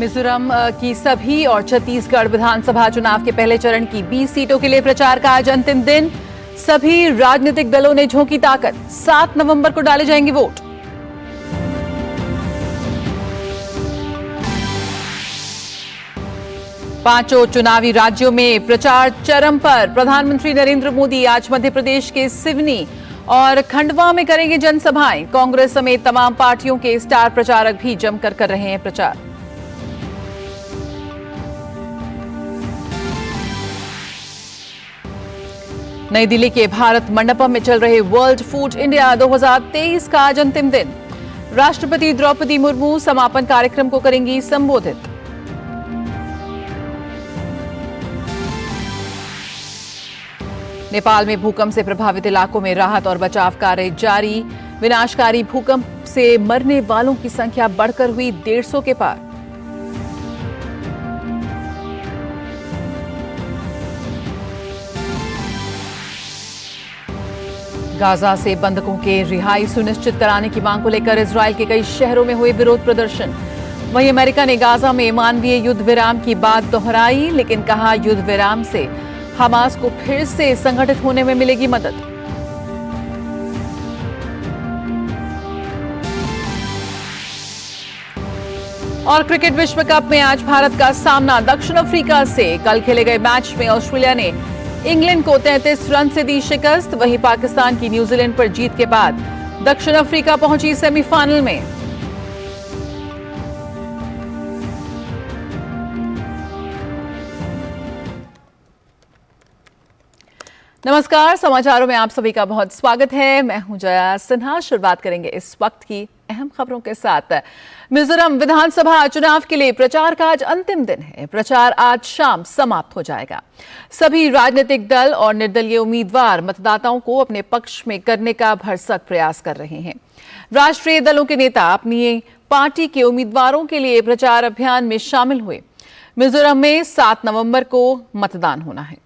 मिजोरम की सभी और छत्तीसगढ़ विधानसभा चुनाव के पहले चरण की 20 सीटों के लिए प्रचार का आज अंतिम दिन। सभी राजनीतिक दलों ने झोंकी ताकत। 7 नवंबर को डाले जाएंगे वोट। पांचों चुनावी राज्यों में प्रचार चरम पर। प्रधानमंत्री नरेंद्र मोदी आज मध्य प्रदेश के सिवनी और खंडवा में करेंगे जनसभाएं। कांग्रेस समेत तमाम पार्टियों के स्टार प्रचारक भी जमकर कर रहे हैं प्रचार। नई दिल्ली के भारत मंडपम में चल रहे वर्ल्ड फूड इंडिया 2023 का आज अंतिम दिन। राष्ट्रपति द्रौपदी मुर्मू समापन कार्यक्रम को करेंगी संबोधित। नेपाल में भूकंप से प्रभावित इलाकों में राहत और बचाव कार्य जारी। विनाशकारी भूकंप से मरने वालों की संख्या बढ़कर हुई 150 के पार। गाजा से बंधकों के रिहाई सुनिश्चित कराने की मांग को लेकर इजरायल के कई शहरों में हुए विरोध प्रदर्शन। वहीं अमेरिका ने गाजा में मानवीय युद्ध विराम की बात दोहराई, लेकिन कहा युद्ध विराम से हमास को फिर से संगठित होने में मिलेगी मदद। और क्रिकेट विश्व कप में आज भारत का सामना दक्षिण अफ्रीका से। कल खेले गए मैच में ऑस्ट्रेलिया ने इंग्लैंड को 33 रन से दी शिकस्त। वहीं पाकिस्तान की न्यूजीलैंड पर जीत के बाद दक्षिण अफ्रीका पहुंची सेमीफाइनल में। नमस्कार, समाचारों में आप सभी का बहुत स्वागत है। मैं हूं जया सिन्हा। शुरुआत करेंगे इस वक्त की अहम खबरों के साथ। मिजोरम विधानसभा चुनाव के लिए प्रचार का आज अंतिम दिन है। प्रचार आज शाम समाप्त हो जाएगा। सभी राजनीतिक दल और निर्दलीय उम्मीदवार मतदाताओं को अपने पक्ष में करने का भरसक प्रयास कर रहे हैं। राष्ट्रीय दलों के नेता अपनी पार्टी के उम्मीदवारों के लिए प्रचार अभियान में शामिल हुए। मिजोरम में 7 नवंबर को मतदान होना है।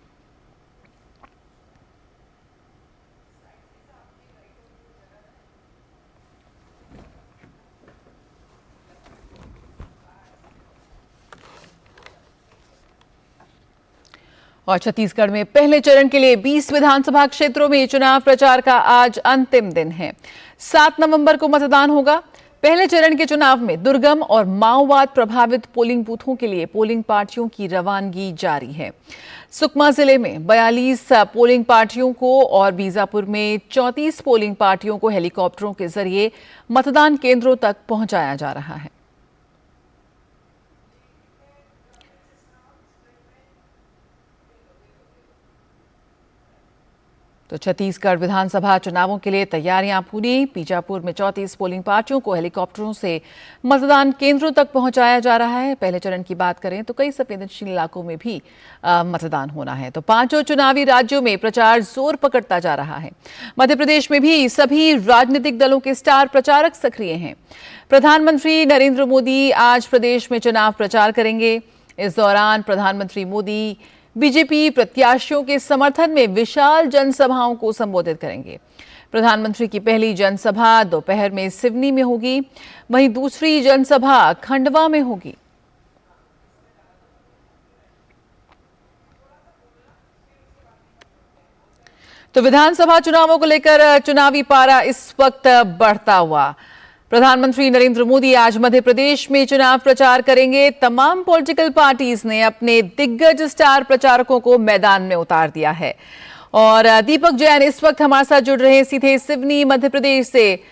और छत्तीसगढ़ में पहले चरण के लिए 20 विधानसभा क्षेत्रों में चुनाव प्रचार का आज अंतिम दिन है। 7 नवंबर को मतदान होगा। पहले चरण के चुनाव में दुर्गम और माओवाद प्रभावित पोलिंग बूथों के लिए पोलिंग पार्टियों की रवानगी जारी है। सुकमा जिले में 42 पोलिंग पार्टियों को और बीजापुर में 34 पोलिंग पार्टियों को हेलीकॉप्टरों के जरिए मतदान केंद्रों तक पहुंचाया जा रहा है। तो छत्तीसगढ़ विधानसभा चुनावों के लिए तैयारियां पूरी। बीजापुर में 34 पोलिंग पार्टियों को हेलीकॉप्टरों से मतदान केंद्रों तक पहुंचाया जा रहा है। पहले चरण की बात करें तो कई संवेदनशील इलाकों में भी मतदान होना है। तो पांचों चुनावी राज्यों में प्रचार जोर पकड़ता जा रहा है। मध्य प्रदेश में भी सभी राजनीतिक दलों के स्टार प्रचारक सक्रिय हैं। प्रधानमंत्री नरेंद्र मोदी आज प्रदेश में चुनाव प्रचार करेंगे। इस दौरान प्रधानमंत्री मोदी बीजेपी प्रत्याशियों के समर्थन में विशाल जनसभाओं को संबोधित करेंगे। प्रधानमंत्री की पहली जनसभा दोपहर में सिवनी में होगी। वहीं दूसरी जनसभा खंडवा में होगी। तो विधानसभा चुनावों को लेकर चुनावी पारा इस वक्त बढ़ता हुआ। प्रधानमंत्री नरेंद्र मोदी आज मध्य प्रदेश में चुनाव प्रचार करेंगे। तमाम पॉलिटिकल पार्टीज ने अपने दिग्गज स्टार प्रचारकों को मैदान में उतार दिया है। और दीपक जैन इस वक्त हमारे साथ जुड़ रहे हैं सीधे सिवनी मध्य प्रदेश से।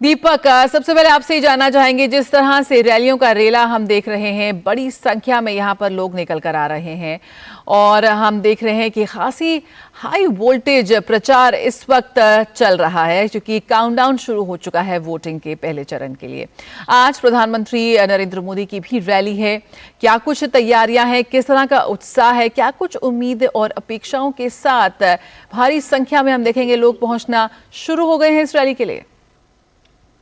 दीपक, सबसे पहले आपसे जानना चाहेंगे, जिस तरह से रैलियों का रेला हम देख रहे हैं, बड़ी संख्या में यहाँ पर लोग निकल कर आ रहे हैं और हम देख रहे हैं कि खासी हाई वोल्टेज प्रचार इस वक्त चल रहा है, क्योंकि काउंटडाउन शुरू हो चुका है वोटिंग के पहले चरण के लिए। आज प्रधानमंत्री नरेंद्र मोदी की भी रैली है। क्या कुछ तैयारियां हैं, किस तरह का उत्साह है, क्या कुछ उम्मीद और अपेक्षाओं के साथ भारी संख्या में हम देखेंगे लोग पहुंचना शुरू हो गए हैं इस रैली के लिए?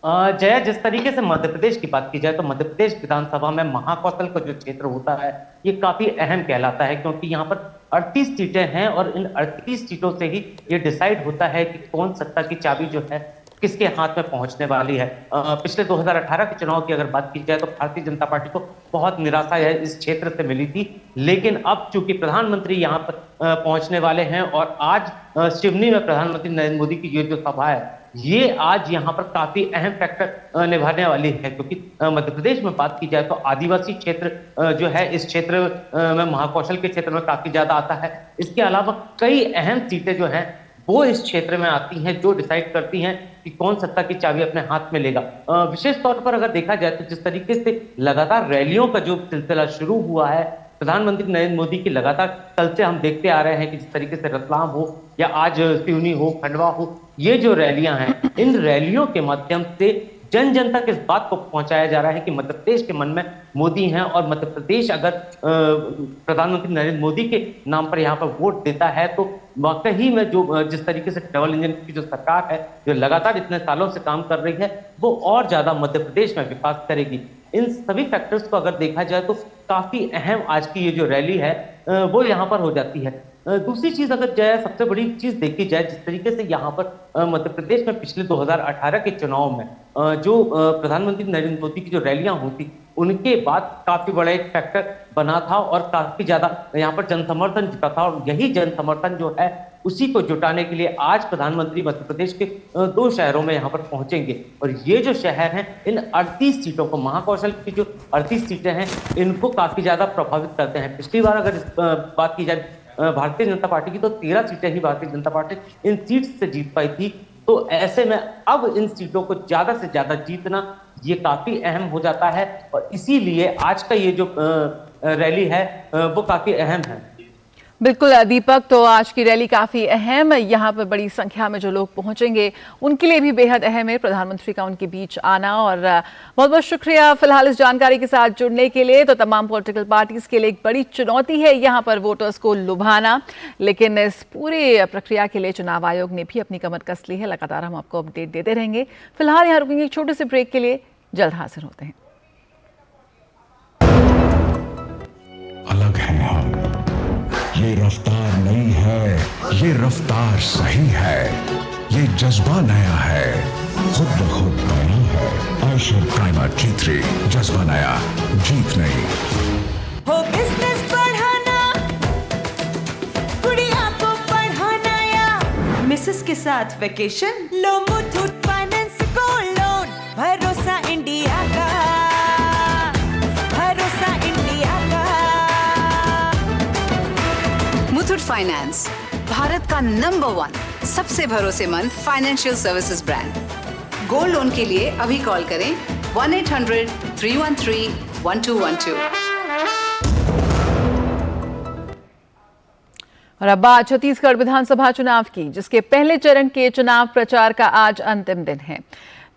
जया, जिस तरीके से मध्य प्रदेश की बात की जाए तो मध्य प्रदेश विधानसभा में महाकौशल का जो क्षेत्र होता है ये काफी अहम कहलाता है, क्योंकि यहाँ पर 38 सीटें हैं और इन 38 सीटों से ही ये डिसाइड होता है कि कौन सत्ता की चाबी जो है किसके हाथ में पहुंचने वाली है। पिछले 2018 के चुनाव की अगर बात की जाए तो भारतीय जनता पार्टी को बहुत निराशा है इस क्षेत्र से मिली थी, लेकिन अब चूंकि प्रधानमंत्री यहाँ पर पहुंचने वाले हैं और आज सिवनी में प्रधानमंत्री नरेंद्र मोदी की ये जो सभा है ये आज यहाँ पर काफी अहम फैक्टर निभाने वाली है, क्योंकि मध्य प्रदेश में बात की जाए तो आदिवासी क्षेत्र जो है इस क्षेत्र में महाकौशल के क्षेत्र में काफी ज्यादा आता है। इसके अलावा कई अहम सीटें जो हैं वो इस क्षेत्र में आती हैं जो डिसाइड करती हैं कि कौन सत्ता की चाबी अपने हाथ में लेगा। विशेष तौर पर अगर देखा जाए तो जिस तरीके से लगातार रैलियों का जो सिलसिला शुरू हुआ है, प्रधानमंत्री नरेंद्र मोदी की लगातार कल से हम देखते आ रहे हैं कि जिस तरीके से रतलाम हो या आज सिवनी हो, खंडवा हो, ये जो रैलियां हैं, इन रैलियों के माध्यम से जन जन तक इस बात को पहुंचाया जा रहा है कि मध्य प्रदेश के मन में मोदी हैं और मध्य प्रदेश अगर प्रधानमंत्री नरेंद्र मोदी के नाम पर यहाँ पर वोट देता है तो वाकई में जो जिस तरीके से डबल इंजन की जो सरकार है जो लगातार इतने सालों से काम कर रही है वो और ज्यादा मध्य प्रदेश में विकास करेगी। इन सभी फैक्टर्स को अगर देखा जाए तो काफी अहम आज की ये जो रैली है वो यहाँ पर हो जाती है। दूसरी चीज अगर जाए, सबसे बड़ी चीज देखी जाए, जिस तरीके से यहाँ पर मध्य प्रदेश में पिछले 2018 के चुनाव में जो प्रधानमंत्री नरेंद्र मोदी की जो रैलियां होती उनके बाद काफी बड़ा एक फैक्टर बना था और काफी ज्यादा यहाँ पर जन समर्थन जुटा था, और यही जन समर्थन जो है उसी को जुटाने के लिए आज प्रधानमंत्री मध्य प्रदेश के 2 शहरों में यहाँ पर पहुंचेंगे। और ये जो शहर हैं इन 38 सीटों को, महाकौशल की जो 38 सीटें हैं इनको काफी ज्यादा प्रभावित करते हैं। पिछली बार अगर बात की जाए भारतीय जनता पार्टी की तो 13 सीटें ही भारतीय जनता पार्टी इन सीट से जीत पाई थी, तो ऐसे में अब इन सीटों को ज्यादा से ज्यादा जीतना ये काफी अहम हो जाता है और इसीलिए आज का ये जो रैली है वो काफी अहम है। बिल्कुल दीपक, तो आज की रैली काफी अहम है। यहाँ पर बड़ी संख्या में जो लोग पहुंचेंगे उनके लिए भी बेहद अहम है प्रधानमंत्री का उनके बीच आना। और बहुत बहुत शुक्रिया फिलहाल इस जानकारी के साथ जुड़ने के लिए। तो तमाम पॉलिटिकल पार्टीज के लिए एक बड़ी चुनौती है यहाँ पर वोटर्स को लुभाना, लेकिन इस पूरी प्रक्रिया के लिए चुनाव आयोग ने भी अपनी कमर कस ली है। लगातार हम आपको अपडेट देते रहेंगे। फिलहाल यहाँ रुकेंगे एक छोटे से ब्रेक के लिए, जल्द हाजिर होते हैं। अलग है हम, ये रफ्तार नई है, ये रफ्तार सही है, ये जज्बा नया है, खुद ब खुद नया है। आयशर प्राइमर G3, जज्बा नया, जीत नई। हो बिजनेस बढ़ाना, गुड़िया को पढ़ाना या मिसेस के साथ वेकेशन, लो मुथूट फाइनेंस गोल्ड लोन। भरोसा इंडिया का, भरोसा इंडिया का। मुथूट फाइनेंस, भारत का नंबर 1 सबसे भरोसेमंद financial services brand. Gold loan के लिए अभी कॉल करें 1-800-313-1212। और अब बात छत्तीसगढ़ विधानसभा चुनाव की, जिसके पहले चरण के चुनाव प्रचार का आज अंतिम दिन है।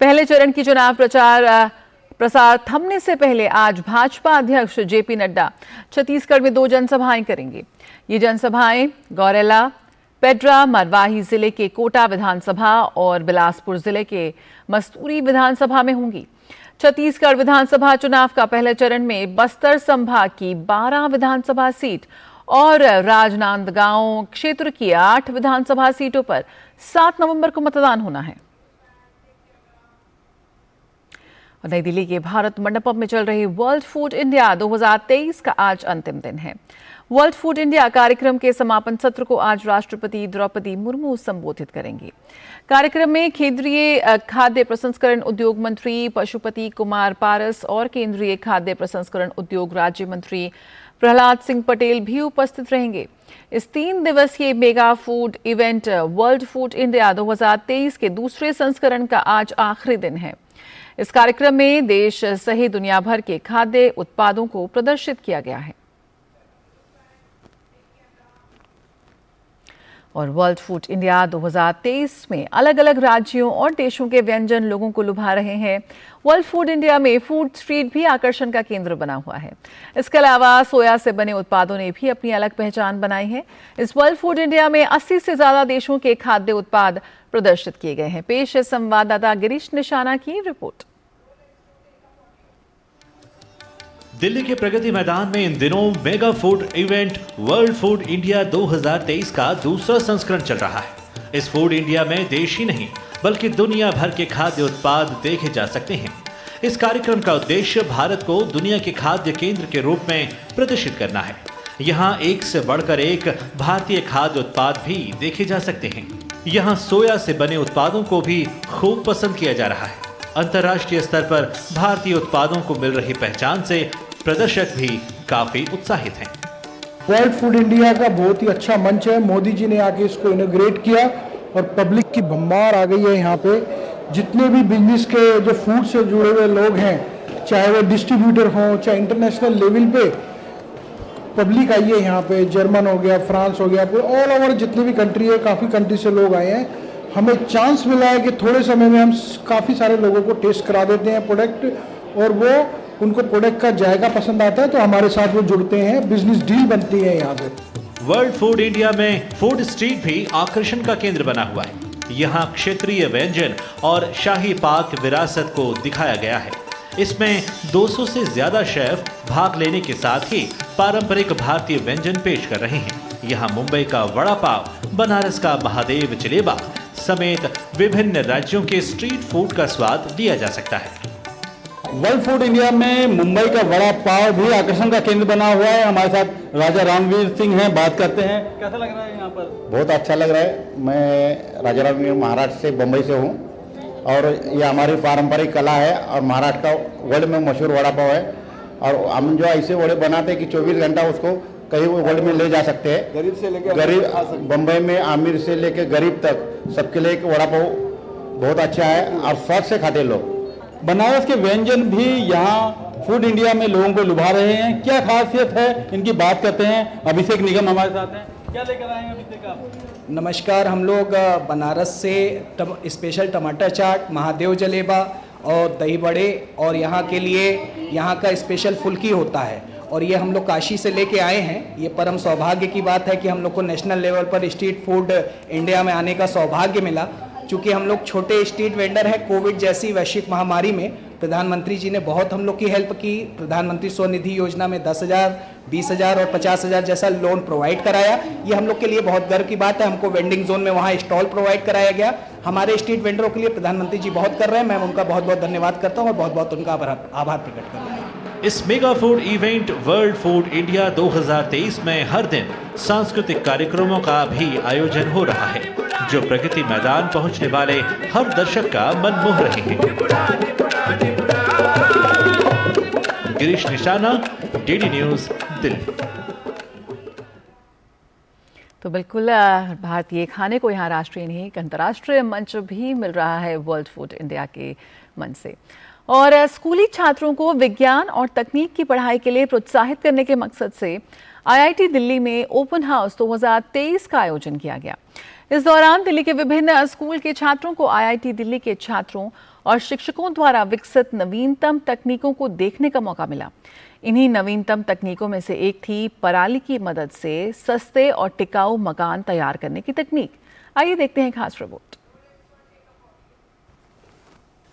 पहले चरण की चुनाव प्रसार थमने से पहले आज भाजपा अध्यक्ष जेपी नड्डा छत्तीसगढ़ में 2 जनसभाएं करेंगे। ये जनसभाएं गौरेला, पेड्रा, मरवाही जिले के कोटा विधानसभा और बिलासपुर जिले के मस्तूरी विधानसभा में होंगी। छत्तीसगढ़ विधानसभा चुनाव का पहले चरण में बस्तर संभाग की 12 विधानसभा सीट और राजनांदगांव क्षेत्र की 8 विधानसभा सीटों पर 7 नवंबर को मतदान होना है। नई दिल्ली के भारत मंडपम में चल रही वर्ल्ड फूड इंडिया 2023 का आज अंतिम दिन है। वर्ल्ड फूड इंडिया कार्यक्रम के समापन सत्र को आज राष्ट्रपति द्रौपदी मुर्मू संबोधित करेंगी। कार्यक्रम में केंद्रीय खाद्य प्रसंस्करण उद्योग मंत्री पशुपति कुमार पारस और केंद्रीय खाद्य प्रसंस्करण उद्योग राज्य मंत्री प्रहलाद सिंह पटेल भी उपस्थित रहेंगे। इस 3 दिवसीय mega food event world food India 2023 के दूसरे संस्करण का आज आखिरी दिन है। इस कार्यक्रम में देश सहित दुनिया भर के खाद्य उत्पादों को प्रदर्शित किया गया है। और वर्ल्ड फूड इंडिया 2023 में अलग अलग राज्यों और देशों के व्यंजन लोगों को लुभा रहे हैं। वर्ल्ड फूड इंडिया में फूड स्ट्रीट भी आकर्षण का केंद्र बना हुआ है। इसके अलावा सोया से बने उत्पादों ने भी अपनी अलग पहचान बनाई है। इस वर्ल्ड फूड इंडिया में 80 से ज्यादा देशों के खाद्य उत्पाद प्रदर्शित किए गए हैं। पेश है संवाददाता गिरीश निशाना की रिपोर्ट। दिल्ली के प्रगति मैदान में इन दिनों mega food event world food India 2023 का दूसरा संस्करण चल रहा है। इस फूड इंडिया में देश ही नहीं बल्कि दुनिया भर के खाद्य उत्पाद देखे जा सकते हैं। इस कार्यक्रम का उद्देश्य भारत को दुनिया के खाद्य केंद्र के रूप में प्रदर्शित करना है। यहाँ एक से बढ़कर एक भारतीय खाद्य उत्पाद भी देखे जा सकते हैं। यहाँ सोया से बने उत्पादों को भी खूब पसंद किया जा रहा है। अंतर्राष्ट्रीय स्तर पर भारतीय उत्पादों को मिल रही पहचान से प्रदर्शक भी काफी उत्साहित हैं। वर्ल्ड फूड इंडिया का बहुत ही अच्छा मंच है। मोदी जी ने आके इसको इनॉग्रेट किया और पब्लिक की भम्मार आ गई है। यहाँ पे जितने भी बिजनेस के जो फूड से जुड़े हुए लोग हैं, चाहे वो डिस्ट्रीब्यूटर हों, चाहे इंटरनेशनल लेवल पे पब्लिक आई है यहाँ पे। जर्मन हो गया, फ्रांस हो गया, ऑल ओवर जितनी भी कंट्री है, काफ़ी कंट्री से लोग आए हैं। हमें चांस मिला है कि थोड़े समय में हम काफ़ी सारे लोगों को टेस्ट करा देते हैं प्रोडक्ट, और वो उनको प्रोडक्ट का जायका पसंद आता है तो हमारे साथ वो जुड़ते हैं, बिजनेस डील बनती है यहाँ से। वर्ल्ड फूड इंडिया में फूड स्ट्रीट भी आकर्षण का केंद्र बना हुआ है। यहाँ क्षेत्रीय व्यंजन और शाही पाक विरासत को दिखाया गया है। इसमें 200 से ज्यादा शेफ भाग लेने के साथ ही पारंपरिक भारतीय व्यंजन पेश कर रहे हैं। यहाँ मुंबई का वड़ा पाव, बनारस का महादेव जलेबा समेत विभिन्न राज्यों के स्ट्रीट फूड का स्वाद लिया जा सकता है। वर्ल्ड फूड इंडिया में मुंबई का वड़ा पाव भी आकर्षण का केंद्र बना हुआ है। हमारे साथ राजा रामवीर सिंह हैं, बात करते हैं। कैसा लग रहा है यहाँ पर? बहुत अच्छा लग रहा है। मैं राजा रामवीर महाराष्ट्र से, बम्बई से हूँ, और ये हमारी पारंपरिक कला है और महाराष्ट्र का वर्ल्ड में मशहूर वड़ा पाव है। और हम जो ऐसे वड़े बनाते हैं कि 24 घंटा उसको कहीं वो वर्ल्ड में ले जा सकते हैं। गरीब से लेकर गरीब, बम्बई में अमीर से लेकर गरीब तक सबके लिए एक वड़ा पाव बहुत अच्छा है और स्वाद से खाते लोग। बनारस के व्यंजन भी यहाँ फूड इंडिया में लोगों को लुभा रहे हैं। क्या खासियत है इनकी, बात करते हैं। अभिषेक निगम हमारे साथ हैं। क्या लेकर आए हैं अभिषेक आप? नमस्कार, हम लोग बनारस से स्पेशल टमाटर चाट, महादेव जलेबा और दही बड़े, और यहाँ के लिए यहाँ का स्पेशल फुल्की होता है, और ये हम लोग काशी से लेके आए हैं। ये परम सौभाग्य की बात है कि हम लोग को नेशनल लेवल पर स्ट्रीट फूड इंडिया में आने का सौभाग्य मिला। चूँकि हम लोग छोटे स्ट्रीट वेंडर हैं, कोविड जैसी वैश्विक महामारी में प्रधानमंत्री जी ने बहुत हम लोग की हेल्प की। प्रधानमंत्री स्वनिधि योजना में 10,000, 20,000 और 50,000 जैसा लोन प्रोवाइड कराया। ये हम लोग के लिए बहुत गर्व की बात है। हमको वेंडिंग जोन में वहाँ स्टॉल प्रोवाइड कराया गया। हमारे स्ट्रीट वेंडरों के लिए प्रधानमंत्री जी बहुत कर रहे हैं। मैं उनका बहुत बहुत धन्यवाद करता हूँ और बहुत बहुत उनका आभार प्रकट करता हूँ। इस mega food event world food India 2023 में हर दिन सांस्कृतिक कार्यक्रमों का भी आयोजन हो रहा है, जो प्रगति मैदान पहुंचने वाले हर दर्शक का मन मोह रहे हैं। गिरीश निशाना, डीडी न्यूज, दिल्ली। तो बिल्कुल भारतीय खाने को यहाँ राष्ट्रीय नहीं अंतर्राष्ट्रीय मंच भी मिल रहा है वर्ल्ड फूड इंडिया के मंच से। और स्कूली छात्रों को विज्ञान और तकनीक की पढ़ाई के लिए प्रोत्साहित करने के मकसद से आईआईटी दिल्ली में ओपन हाउस 2023 का आयोजन किया गया। इस दौरान दिल्ली के विभिन्न स्कूल के छात्रों को आईआईटी दिल्ली के छात्रों और शिक्षकों द्वारा विकसित नवीनतम तकनीकों को देखने का मौका मिला। इन्हीं नवीनतम तकनीकों में से एक थी पराली की मदद से सस्ते और टिकाऊ मकान तैयार करने की तकनीक। आइए देखते हैं खास रिपोर्ट।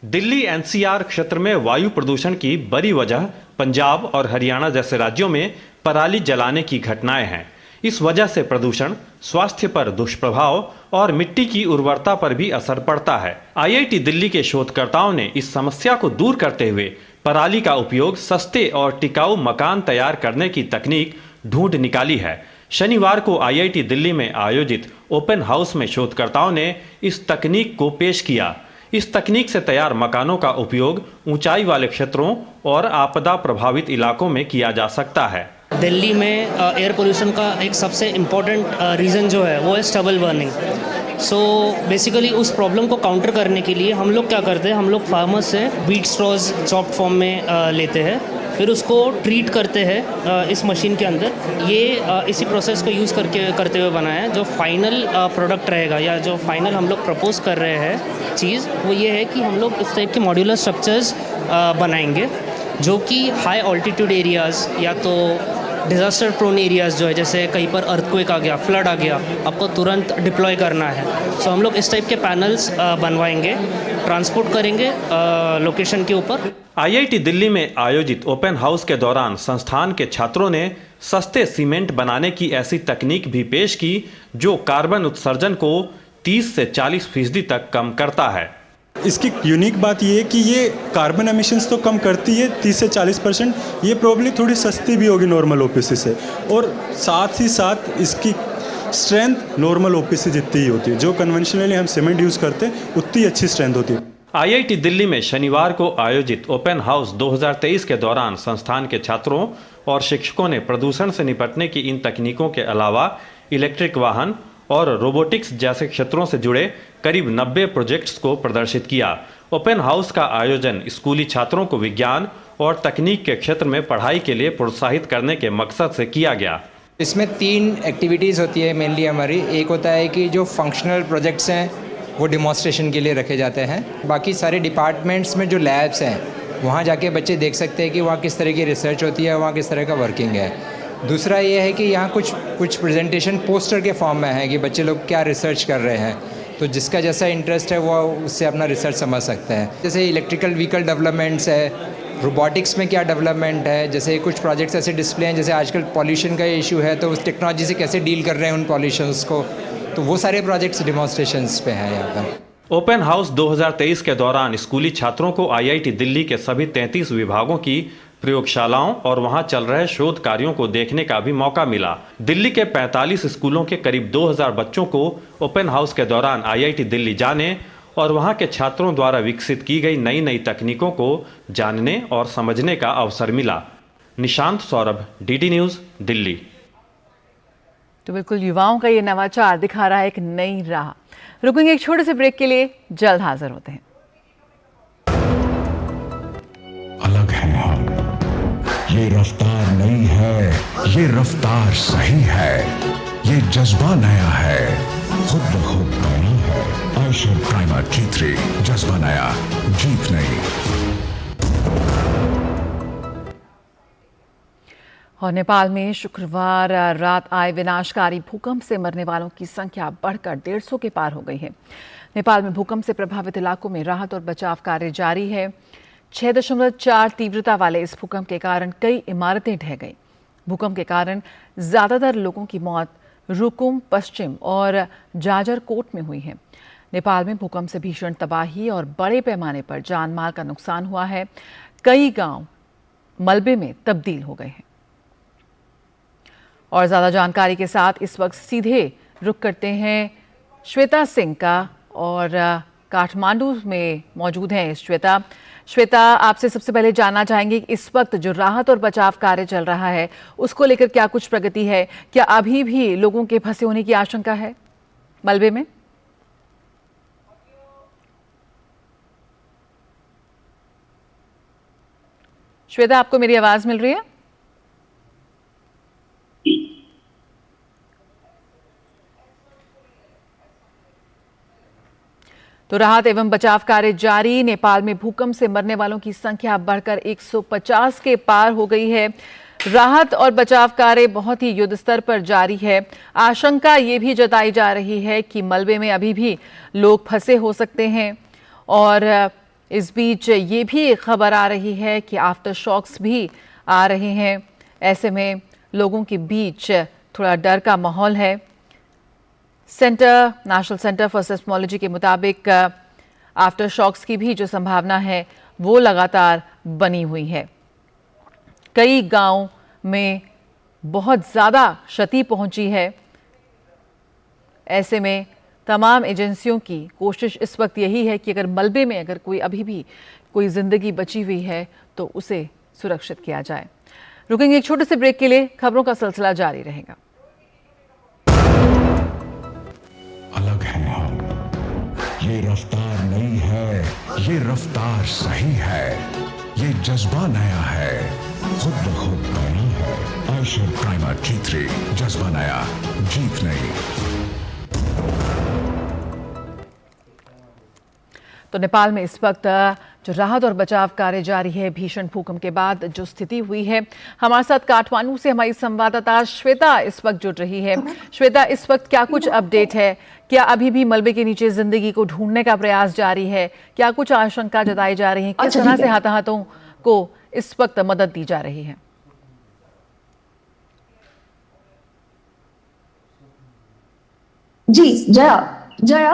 दिल्ली एनसीआर क्षेत्र में वायु प्रदूषण की बड़ी वजह पंजाब और हरियाणा जैसे राज्यों में पराली जलाने की घटनाएं हैं। इस वजह से प्रदूषण, स्वास्थ्य पर दुष्प्रभाव और मिट्टी की उर्वरता पर भी असर पड़ता है। आईआईटी दिल्ली के शोधकर्ताओं ने इस समस्या को दूर करते हुए पराली का उपयोग सस्ते और टिकाऊ मकान तैयार करने की तकनीक ढूंढ निकाली है। शनिवार को आईआईटी दिल्ली में आयोजित ओपन हाउस में शोधकर्ताओं ने इस तकनीक को पेश किया। इस तकनीक से तैयार मकानों का उपयोग ऊंचाई वाले क्षेत्रों और आपदा प्रभावित इलाकों में किया जा सकता है। दिल्ली में एयर पोल्यूशन का एक सबसे इम्पोर्टेंट रीज़न जो है वो है स्टबल बर्निंग। सो बेसिकली उस प्रॉब्लम को काउंटर करने के लिए हम लोग क्या करते हैं, हम लोग फार्मर्स से वीट स्ट्रॉज चॉप्ड फॉर्म में लेते हैं, फिर उसको ट्रीट करते हैं इस मशीन के अंदर। ये इसी प्रोसेस को यूज़ करते हुए बनाया है। जो फाइनल प्रोडक्ट रहेगा या जो फाइनल हम लोग प्रपोज कर रहे हैं चीज़, वो ये है कि हम लोग इस टाइप के मॉड्यूलर स्ट्रक्चर्स बनाएंगे जो कि हाई ऑल्टीट्यूड एरियाज़ या तो डिज़ास्टर प्रोन एरियाज़ जो है, जैसे कहीं पर अर्थक्वेक आ गया, फ्लड आ गया, आपको तुरंत डिप्लॉय करना है। सो हम लोग इस टाइप के पैनल्स बनवाएंगे, ट्रांसपोर्ट करेंगे लोकेशन के ऊपर। आईआईटी दिल्ली में आयोजित ओपन हाउस के दौरान संस्थान के छात्रों ने सस्ते सीमेंट बनाने की ऐसी तकनीक भी पेश की जो कार्बन उत्सर्जन को 30 से 40% तक कम करता है। इसकी यूनिक बात ये है कि ये कार्बन एमिशंस तो कम करती है 30 से 40%, ये प्रॉब्ली थोड़ी सस्ती भी होगी नॉर्मल ओपीसी से, और साथ ही साथ इसकी स्ट्रेंथ नॉर्मल ओपीसी जितनी ही होती है, जो कन्वेंशनली हम सीमेंट यूज़ करते हैं उतनी अच्छी स्ट्रेंथ होती है। IIT दिल्ली में शनिवार को आयोजित ओपन हाउस 2023 के दौरान संस्थान के छात्रों और शिक्षकों ने प्रदूषण से निपटने की इन तकनीकों के अलावा इलेक्ट्रिक वाहन और रोबोटिक्स जैसे क्षेत्रों से जुड़े करीब 90 प्रोजेक्ट्स को प्रदर्शित किया। ओपन हाउस का आयोजन स्कूली छात्रों को विज्ञान और तकनीक के क्षेत्र में पढ़ाई के लिए प्रोत्साहित करने के मकसद से किया गया। इसमें 3 एक्टिविटीज़ होती है मेनली हमारी। एक होता है कि जो फंक्शनल प्रोजेक्ट्स हैं वो डिमॉन्स्ट्रेशन के लिए रखे जाते हैं। बाकी सारे डिपार्टमेंट्स में जो लैब्स हैं वहाँ जाके बच्चे देख सकते हैं कि वहाँ किस तरह की रिसर्च होती है, वहाँ किस तरह का वर्किंग है। दूसरा ये है कि यहाँ कुछ प्रेजेंटेशन पोस्टर के फॉर्म में है कि बच्चे लोग क्या रिसर्च कर रहे हैं, तो जिसका जैसा इंटरेस्ट है वो उससे अपना रिसर्च समझ सकते हैं। जैसे इलेक्ट्रिकल व्हीकल डेवलपमेंट्स है, रोबोटिक्स में क्या डेवलपमेंट है, जैसे कुछ प्रोजेक्ट्स ऐसे डिस्प्ले हैं, जैसे आजकल पॉल्यूशन का इशू है तो उस टेक्नोलॉजी से कैसे डील कर रहे हैं उन पॉल्यूशंस को, तो वो सारे प्रोजेक्ट्स डिमॉन्स्ट्रेशंस पे हैं यहाँ पर। ओपन हाउस 2023 के दौरान स्कूली छात्रों को IIT दिल्ली के सभी 33 विभागों की प्रयोगशालाओं और वहां चल रहे शोध कार्यों को देखने का भी मौका मिला। दिल्ली के 45 स्कूलों के करीब 2000 बच्चों को ओपन हाउस के दौरान IIT दिल्ली जाने और वहां के छात्रों द्वारा विकसित की गई नई नई तकनीकों को जानने और समझने का अवसर मिला। Nishant Saurabh, DD news, Delhi. तो बिल्कुल युवाओं का ये नवाचार दिखा रहा है एक नई राह। रुकेंगे एक छोटे से ब्रेक के लिए, जल्द हाजिर होते हैं। अलग हैं हम, ये रफ्तार नई है, ये रफ्तार सही है, ये जज्बा नया है, खुद ब खुद नया है। आयशर प्राइमर G3, जज्बा नया, जीत नई। और नेपाल में शुक्रवार रात आए विनाशकारी भूकंप से मरने वालों की संख्या बढ़कर 150 के पार हो गई है। नेपाल में भूकंप से प्रभावित इलाकों में राहत और बचाव कार्य जारी है। 6.4 तीव्रता वाले इस भूकंप के कारण कई इमारतें ढह गई। भूकंप के कारण ज्यादातर लोगों की मौत रुकुम पश्चिम और जाजरकोट में हुई है। नेपाल में भूकंप से भीषण तबाही और बड़े पैमाने पर जान माल का नुकसान हुआ है। कई गांव मलबे में तब्दील हो गए हैं। और ज्यादा जानकारी के साथ इस वक्त सीधे रुख करते हैं श्वेता सिंह का, और काठमांडू में मौजूद हैं श्वेता, आपसे सबसे पहले जानना चाहेंगे कि इस वक्त जो राहत और बचाव कार्य चल रहा है उसको लेकर क्या कुछ प्रगति है? क्या अभी भी लोगों के फंसे होने की आशंका है मलबे में? श्वेता, आपको मेरी आवाज मिल रही है? तो राहत एवं बचाव कार्य जारी। नेपाल में भूकंप से मरने वालों की संख्या बढ़कर 150 के पार हो गई है। राहत और बचाव कार्य बहुत ही युद्ध स्तर पर जारी है। आशंका ये भी जताई जा रही है कि मलबे में अभी भी लोग फंसे हो सकते हैं, और इस बीच ये भी खबर आ रही है कि आफ्टर शॉक्स भी आ रहे हैं। ऐसे में लोगों के बीच थोड़ा डर का माहौल है। नेशनल सेंटर फॉर सिस्मोलॉजी के मुताबिक आफ्टर शॉक्स की भी जो संभावना है वो लगातार बनी हुई है। कई गांव में बहुत ज़्यादा क्षति पहुंची है। ऐसे में तमाम एजेंसियों की कोशिश इस वक्त यही है कि अगर मलबे में अगर कोई अभी भी कोई ज़िंदगी बची हुई है तो उसे सुरक्षित किया जाए। रुकेंगे एक छोटे से ब्रेक के लिए, खबरों का सिलसिला जारी रहेगा। अलग हैं हम, ये रफ्तार नई है, ये रफ्तार सही है, ये जज्बा नया है, खुद ब खुद नया है। आयशर प्राइमर G3, जज्बा नया, जीत नई। तो नेपाल में इस वक्त जो राहत और बचाव कार्य जारी है भीषण भूकंप के बाद जो स्थिति हुई है। हमारे साथ काठमांडू से हमारी संवाददाता श्वेता इस वक्त जुड़ रही है। श्वेता, इस वक्त क्या कुछ अपडेट है? क्या अभी भी मलबे के नीचे जिंदगी को ढूंढने का प्रयास जारी है? क्या कुछ आशंका जताई जा रही है? किस तरह से हताहतों को इस वक्त मदद दी जा रही है? जी जया, जया,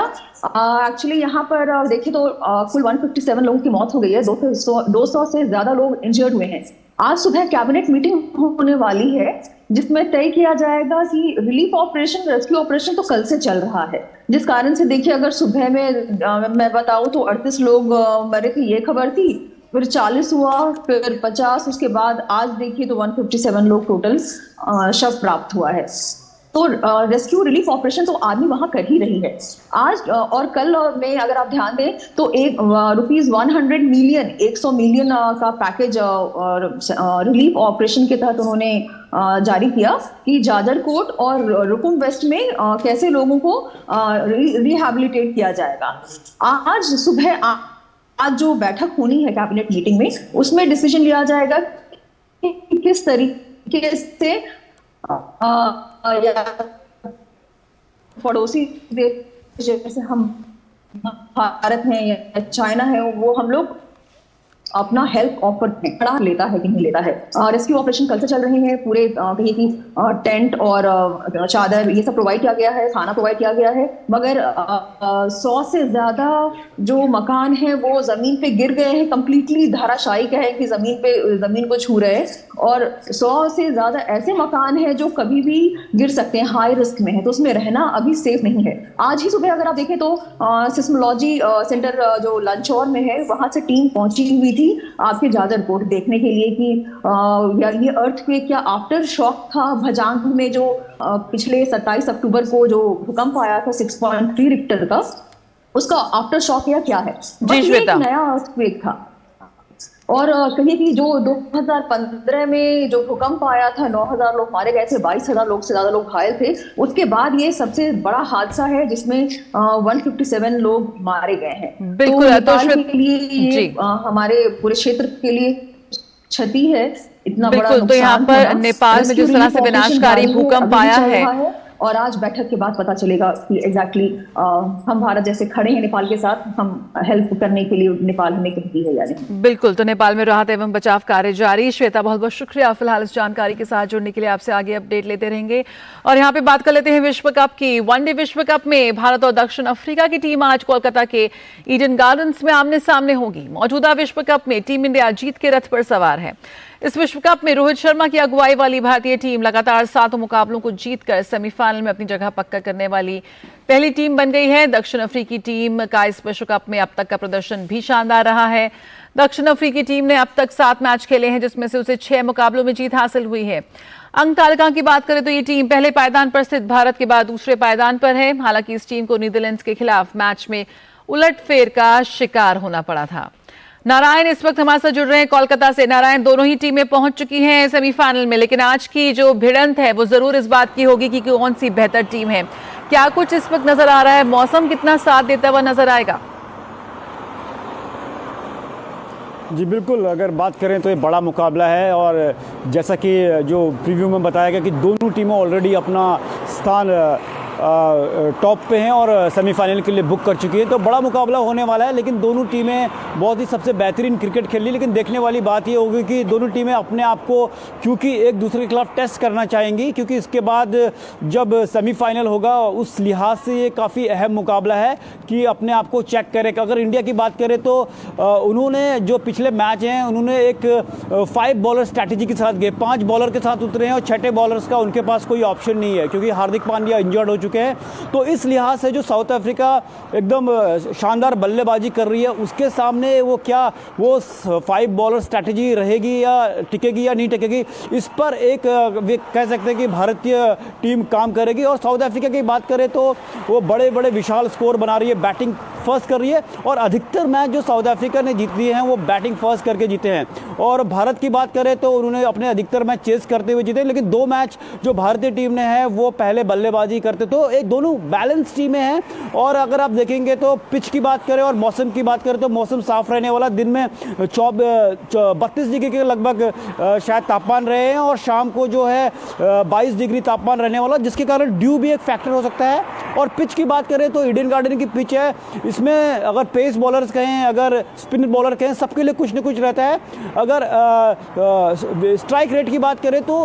एक्चुअली यहाँ पर देखिए तो कुल 157 लोगों की मौत हो गई है, 200 से ज्यादा लोग इंजर्ड हुए हैं। आज सुबह कैबिनेट मीटिंग होने वाली है जिसमें तय किया जाएगा कि रिलीफ ऑपरेशन, रेस्क्यू ऑपरेशन तो कल से चल रहा है, जिस कारण से देखिए अगर सुबह में मैं बताऊं तो 38 लोग मरे थे, ये खबर थी, फिर 40 हुआ, फिर 50, उसके बाद आज देखिए तो 157 लोग टोटल शव प्राप्त हुआ है। तो रेस्क्यू रिलीफ ऑपरेशन तो आर्मी वहां कर ही रही है। आज और कल में अगर आप ध्यान दें तो एक ₹100 मिलियन 100 मिलियन का पैकेज रिलीफ ऑपरेशन के तहत उन्होंने जारी किया कि जाजरकोट और रुकुम वेस्ट में कैसे लोगों को रिहैबिलिटेट किया जाएगा। आज सुबह आज जो बैठक होनी है कैबिनेट मीटिंग में, उसमें डिसीजन लिया जाएगा कि किस तरीके से या पड़ोसी देश जैसे हम भारत हैं या चाइना है, वो हम लोग अपना हेल्प ऑफर बड़ा लेता है कि नहीं लेता है। रेस्क्यू ऑपरेशन कल से चल रहे हैं, पूरे कहिए कि टेंट और चादर ये सब प्रोवाइड किया गया है, खाना प्रोवाइड किया गया है, मगर 100 से ज्यादा जो मकान हैं वो जमीन पे गिर गए हैं, कंप्लीटली धाराशायी कहे कि जमीन को छू रहे हैं, और 100 से ज्यादा ऐसे मकान हैं जो कभी भी गिर सकते हैं, हाई रिस्क में है, तो उसमें रहना अभी सेफ नहीं है। आज ही सुबह अगर आप देखें तो सिस्मोलॉजी सेंटर जो लंचौर में है, वहां से टीम पहुंची हुई थी आपके जाजरकोट देखने के लिए कि यार ये अर्थक्वेक क्या आफ्टर शॉक था। भजांग में जो पिछले 27 अक्टूबर को जो भूकंप आया था 6.3 रिक्टर का, उसका आफ्टर शॉक या क्या है? एक नया अर्थक्वेक था। और कहिए कि जो 2015 में जो भूकंप आया था 9,000 लोग मारे गए थे, 22,000 लोग से ज्यादा लोग घायल थे, उसके बाद ये सबसे बड़ा हादसा है जिसमें 157 लोग मारे गए हैं। बिल्कुल, तो नेपाल के लिए ये हमारे पूरे क्षेत्र के लिए क्षति है, इतना बड़ा नुकसान। तो यहाँ पर नेपाल में जिस तरह से विनाशकारी भूकंप आया है, और आज बैठक के बाद पता चलेगा कि एग्जैक्टली हम भारत जैसे खड़े हैं नेपाल के साथ, हम हेल्प करने के लिए नेपाल हमें कहती है या नहीं। बिल्कुल, तो नेपाल में राहत एवं बचाव कार्य जारी। श्वेता, बहुत बहुत शुक्रिया फिलहाल इस जानकारी के साथ जुड़ने के लिए। आपसे आगे अपडेट लेते रहेंगे। और यहाँ पे बात कर लेते हैं विश्व कप की। वनडे विश्व कप में भारत और दक्षिण अफ्रीका की टीम आज कोलकाता के ईडन गार्डन्स में आमने सामने होगी। मौजूदा विश्व कप में टीम इंडिया जीत के रथ पर सवार है। इस विश्व कप में रोहित शर्मा की अगुवाई वाली भारतीय टीम लगातार 7 मुकाबलों को जीतकर सेमीफाइनल में अपनी जगह पक्का करने वाली पहली टीम बन गई है। दक्षिण अफ्रीकी टीम का इस विश्व कप में अब तक का प्रदर्शन भी शानदार रहा है। दक्षिण अफ्रीकी टीम ने अब तक 7 मैच खेले हैं, जिसमें से उसे 6 मुकाबलों में जीत हासिल हुई है। अंक तालिका की बात करें तो ये टीम पहले पायदान पर स्थित भारत के बाद दूसरे पायदान पर है। हालांकि इस टीम को नीदरलैंड्स के खिलाफ मैच में उलटफेर का शिकार होना पड़ा था। नारायण इस वक्त हमारे साथ जुड़ रहे हैं कोलकाता से। नारायण, दोनों ही टीमें पहुंच चुकी हैं सेमीफाइनल में, लेकिन आज की जो भिड़ंत है वो जरूर इस बात की होगी कि कौन सी बेहतर टीम है। क्या कुछ इस वक्त नजर आ रहा है? मौसम कितना साथ देता हुआ नजर आएगा? जी बिल्कुल, अगर बात करें तो ये बड़ा मुकाबला है, और जैसा कि जो प्रीव्यू में बताया गया कि दोनों टीमें ऑलरेडी अपना स्थान टॉप पे हैं और सेमीफाइनल के लिए बुक कर चुकी है, तो बड़ा मुकाबला होने वाला है। लेकिन दोनों टीमें बहुत ही सबसे बेहतरीन क्रिकेट खेल रही, लेकिन देखने वाली बात ये होगी कि दोनों टीमें अपने आप को क्योंकि एक दूसरे के खिलाफ टेस्ट करना चाहेंगी, क्योंकि इसके बाद जब सेमीफाइनल होगा उस लिहाज से ये काफ़ी अहम मुकाबला है कि अपने आप को चेक करें। अगर इंडिया की बात करें तो उन्होंने जो पिछले मैच हैं उन्होंने एक 5 बॉलर स्ट्रैटेजी के साथ गए, 5 बॉलर के साथ उतरे हैं, और 6ठे बॉलर्स का उनके पास कोई ऑप्शन नहीं है क्योंकि हार्दिक पांड्या इंजर्ड हो चुके हैं। तो इस लिहाज से जो साउथ अफ्रीका एकदम शानदार बल्लेबाजी कर रही है, उसके सामने वो 5 बॉलर स्ट्रैटेजी रहेगी या टिकेगी या नहीं टिकेगी, इस पर एक कह सकते हैं कि भारतीय टीम काम करेगी। और साउथ अफ्रीका की बात करें तो वो बड़े बड़े विशाल स्कोर बना रही है, बैटिंग फर्स्ट कर रही है, और अधिकतर मैच जो साउथ अफ्रीका ने जीत लिए हैं वो बैटिंग फर्स्ट करके जीते हैं। और भारत की बात करें तो उन्होंने अपने अधिकतर मैच चेस करते हुए जीते, लेकिन 2 मैच जो भारतीय टीम ने है वो पहले बल्लेबाजी करते, तो एक दोनों बैलेंस टीमें हैं। और अगर आप देखेंगे तो पिच की बात करें और मौसम की बात करें तो मौसम साफ रहने वाला, दिन में 32 डिग्री के लगभग शायद तापमान रहे हैं, और शाम को जो है 22 डिग्री तापमान रहने वाला, जिसके कारण ड्यू भी एक फैक्टर हो सकता है। और पिच की बात करें तो ईडन गार्डन की पिच है, इसमें अगर पेस बॉलर्स कहें, अगर स्पिन बॉलर कहें, सबके लिए कुछ न कुछ रहता है। अगर अगर स्ट्राइक रेट की बात करें तो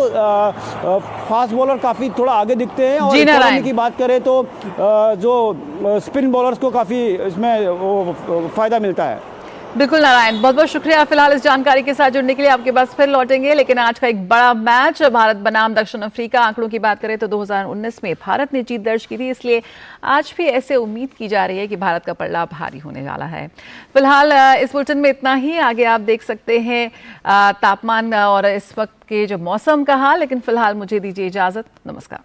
फास्ट बॉलर काफ़ी थोड़ा आगे दिखते हैं, और इकोनॉमी की बात करें तो जो स्पिन बॉलर्स को काफ़ी इसमें वो फ़ायदा मिलता है। बिल्कुल नारायण, बहुत बहुत शुक्रिया फिलहाल इस जानकारी के साथ जुड़ने के लिए। आपके पास फिर लौटेंगे, लेकिन आज का एक बड़ा मैच भारत बनाम दक्षिण अफ्रीका। आंकड़ों की बात करें तो 2019 में भारत ने जीत दर्ज की थी, इसलिए आज भी ऐसे उम्मीद की जा रही है कि भारत का पलड़ा भारी होने वाला है। फिलहाल इस बुलेटिन में इतना ही। आगे आप देख सकते हैं तापमान और इस वक्त के जो मौसम का हाल, लेकिन फिलहाल मुझे दीजिए इजाजत। नमस्कार।